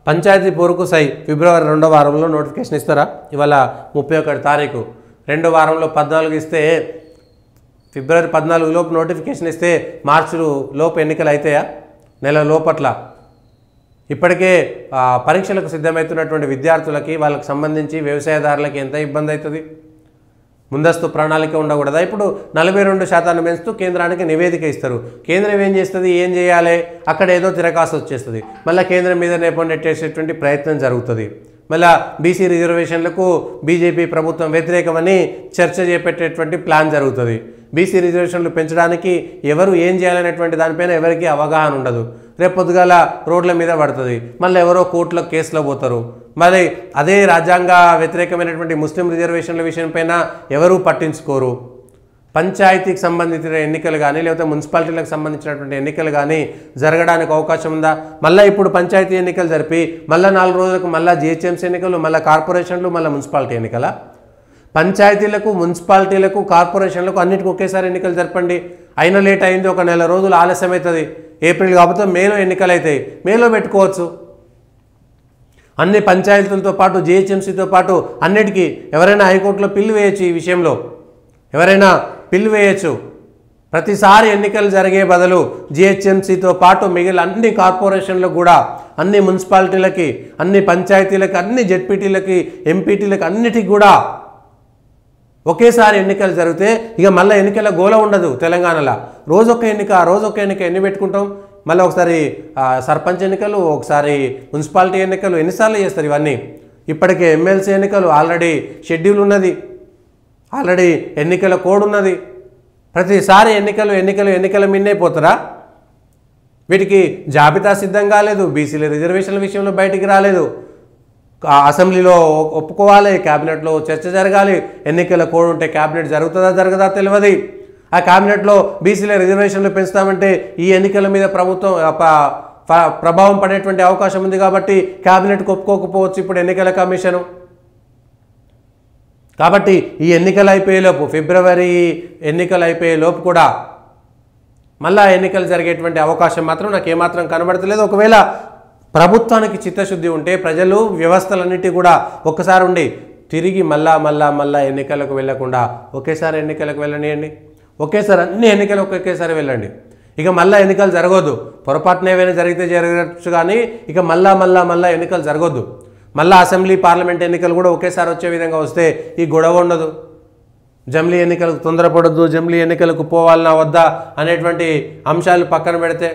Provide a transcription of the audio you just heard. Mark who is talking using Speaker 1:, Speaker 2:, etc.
Speaker 1: పంచాయతీ పోరుకు సై ఫిబ్రవరి 2వ వారంలో నోటిఫికేషన్ ఇస్తారా? ఇవాళ 31 తారీఖు 2వ వారంలో 14 ఇస్తే ఫిబ్రవరి 14 లోపు నోటిఫికేషన్ ఇస్తే మార్చి లోపు ఎన్నికలు అవుతాయా? నెల లోపట్ల ఇప్పటికే పరీక్షలకు సిద్ధమవుతున్నటువంటి విద్యార్థులకి వాళ్ళకి సంబంధించి వ్యవసాయదారులకి ఎంత ఇబ్బంది అవుతుంది? ముందస్తు ప్రణాళిక ఉండకూడదా? ఇప్పుడు 42% పెంచుతూ కేంద్రానికి నివేదిక ఇస్తారు. కేంద్రం ఏం చేస్తుంది? ఏం చేయాలి? అక్కడ ఏదో తిరకాసు వచ్చేస్తుంది. మళ్ళీ కేంద్రం మీద నెట్టేసేటువంటి ప్రయత్నం జరుగుతుంది. మళ్ళీ బీసీ రిజర్వేషన్లకు బీజేపీ ప్రభుత్వం వ్యతిరేకమని చర్చ చేపట్టేటువంటి ప్లాన్ జరుగుతుంది. బీసీ రిజర్వేషన్లు పెంచడానికి ఎవరు ఏం చేయాలనేటువంటి దానిపైన ఎవరికి అవగాహన ఉండదు. రేపు పొద్దుగాల రోడ్ల మీద పడుతుంది. మళ్ళీ ఎవరో కోర్టులో కేసులో పోతారు. మరి అదే రాజ్యాంగ వ్యతిరేకమైనటువంటి ముస్లిం రిజర్వేషన్ల విషయం పైన ఎవరూ పట్టించుకోరు. పంచాయతీకి సంబంధించిన ఎన్నికలు కానీ లేకపోతే మున్సిపాలిటీలకు సంబంధించినటువంటి ఎన్నికలు కానీ జరగడానికి అవకాశం ఉందా? మళ్ళీ ఇప్పుడు పంచాయతీ ఎన్నికలు జరిపి మళ్ళీ 4 రోజులకు మళ్ళీ జిహెచ్ఎంసీ ఎన్నికలు, మళ్ళీ కార్పొరేషన్లు, మళ్ళీ మున్సిపాలిటీ ఎన్నికల. పంచాయతీలకు, మున్సిపాలిటీలకు, కార్పొరేషన్లకు అన్నిటికీ ఒకేసారి ఎన్నికలు జరపండి. అయినా లేట్ అయింది, ఒక నెల రోజులు ఆలస్యం అవుతుంది. ఏప్రిల్ కాకపోతే మేలో ఎన్నికలు అవుతాయి. మేలో పెట్టుకోవచ్చు. అన్ని పంచాయతీలతో పాటు జిహెచ్ఎంసీతో పాటు అన్నిటికీ ఎవరైనా హైకోర్టులో పిల్లు వేయచ్చు. ఈ విషయంలో ఎవరైనా పిల్లు వేయచ్చు. ప్రతిసారి ఎన్నికలు జరిగే బదులు జిహెచ్ఎంసీతో పాటు మిగిలిన అన్ని కార్పొరేషన్లకు కూడా, అన్ని మున్సిపాలిటీలకి, అన్ని పంచాయతీలకి, అన్ని జెడ్పీటీలకి, ఎంపీటీలకి అన్నిటికి కూడా ఒకేసారి ఎన్నికలు జరిగితే ఇక మళ్ళీ ఎన్నికల గోల ఉండదు. తెలంగాణలో రోజొక్క ఎన్నిక ఎన్ని పెట్టుకుంటాం? మళ్ళీ ఒకసారి సర్పంచ్ ఎన్నికలు, ఒకసారి మున్సిపాలిటీ ఎన్నికలు, ఎన్నిసార్లు చేస్తారు ఇవన్నీ? ఇప్పటికే ఎమ్మెల్సీ ఎన్నికలు ఆల్రెడీ షెడ్యూల్ ఉన్నది, ఆల్రెడీ ఎన్నికల కోడ్ ఉన్నది. ప్రతిసారి ఎన్నికల మిన్నే పోతారా? వీటికి జాబితా సిద్ధం కాలేదు. బీసీల రిజర్వేషన్ల విషయంలో బయటికి రాలేదు. అసెంబ్లీలో ఒప్పుకోవాలి, క్యాబినెట్లో చర్చ జరగాలి. ఎన్నికల కోడ్ ఉంటే క్యాబినెట్ జరుగుతుందా జరగదా తెలియదు. ఆ క్యాబినెట్లో బీసీల రిజర్వేషన్లు పెంచుతామంటే ఈ ఎన్నికల మీద ప్రభుత్వం ప్రభావం పడేటువంటి అవకాశం ఉంది కాబట్టి క్యాబినెట్కి ఒప్పుకోకపోవచ్చు ఇప్పుడు ఎన్నికల కమిషను. కాబట్టి ఈ ఎన్నికలు అయిపోయేలోపు, ఫిబ్రవరి ఎన్నికలు అయిపోయేలోపు కూడా మళ్ళా ఎన్నికలు జరిగేటువంటి అవకాశం మాత్రం నాకు ఏమాత్రం కనబడతలేదు. ఒకవేళ ప్రభుత్వానికి చిత్తశుద్ధి ఉంటే ప్రజలు, వ్యవస్థలన్నిటి కూడా ఒక్కసారి ఉండి తిరిగి మళ్ళా ఎన్నికలకు వెళ్ళకుండా ఒకేసారి ఎన్నికలకు వెళ్ళనియండి. ఒకేసారి అన్ని ఎన్నికలు ఒకేసారి వెళ్ళండి. ఇక మళ్ళీ ఎన్నికలు జరగొద్దు. పొరపాటున ఏమైనా జరిగితే జరగచ్చు కానీ ఇక మళ్ళా ఎన్నికలు జరగొద్దు. మళ్ళీ అసెంబ్లీ, పార్లమెంట్ ఎన్నికలు కూడా ఒకేసారి వచ్చే విధంగా వస్తే ఈ గొడవ ఉండదు. జమిలీ ఎన్నికలకు తొందరపడొద్దు, జమిలీ ఎన్నికలకు పోవాలన్నా వద్దా అనేటువంటి అంశాలు పక్కన పెడితే